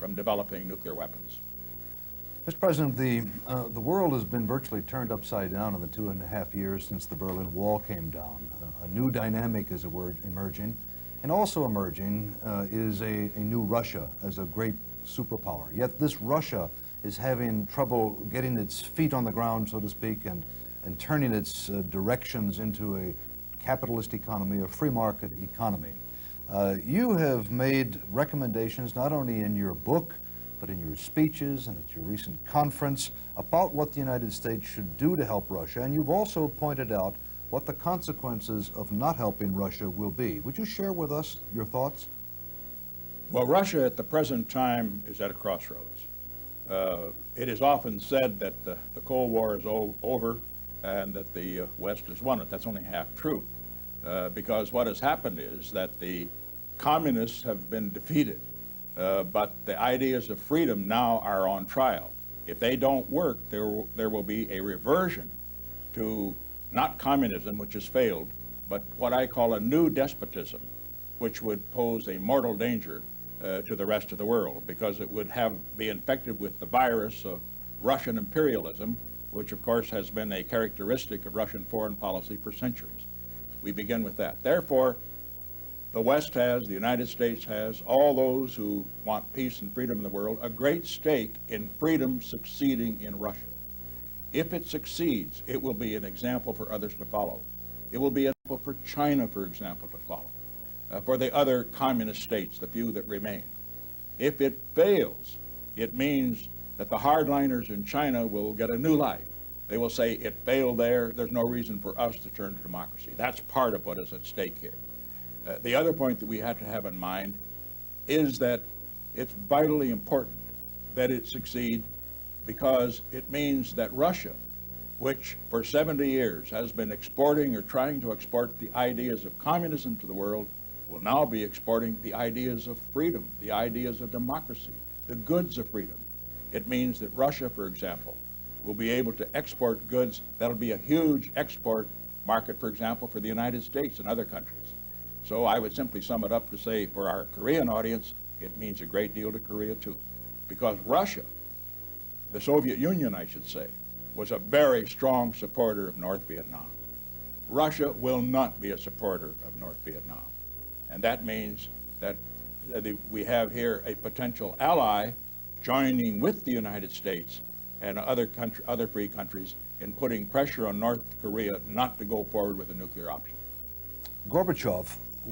from developing nuclear weapons. Mr. President, the world has been virtually turned upside down in the 2.5 years since the Berlin Wall came down. A new dynamic is emerging, and also emerging is a new Russia as a great superpower. Yet this Russia is having trouble getting its feet on the ground, so to speak, and turning its directions into a capitalist economy, a free market economy. You have made recommendations not only in your book, but in your speeches and at your recent conference about what the United States should do to help Russia, and you've also pointed out what the consequences of not helping Russia will be. Would you share with us your thoughts? Well, Russia at the present time is at a crossroads. It is often said that the Cold War is over and that the West has won it. That's only half true, because what has happened is that the communists have been defeated. But the ideas of freedom now are on trial. If they don't work, there will be a reversion to not communism, which has failed, but what I call a new despotism, which would pose a mortal danger to the rest of the world, because it would be infected with the virus of Russian imperialism, which of course has been a characteristic of Russian foreign policy for centuries. We begin with that. Therefore, the West has, the United States has, all those who want peace and freedom in the world, a great stake in freedom succeeding in Russia. If it succeeds, it will be an example for others to follow. It will be an example for China, for example, to follow, for the other communist states, the few that remain. If it fails, it means that the hardliners in China will get a new life. They will say, it failed there, there's no reason for us to turn to democracy. That's part of what is at stake here. The other point that we have to have in mind is that it's vitally important that it succeed, because it means that Russia, which for 70 years has been exporting or trying to export the ideas of communism to the world, will now be exporting the ideas of freedom, the ideas of democracy, the goods of freedom. It means that Russia, for example, will be able to export goods. That'll be a huge export market, for example, for the United States and other countries. So I would simply sum it up to say, for our Korean audience, it means a great deal to Korea too. Because Russia, the Soviet Union I should say, was a very strong supporter of North Vietnam. Russia will not be a supporter of North Vietnam. And that means that we have here a potential ally joining with the United States and other free countries in putting pressure on North Korea not to go forward with a nuclear option. Gorbachev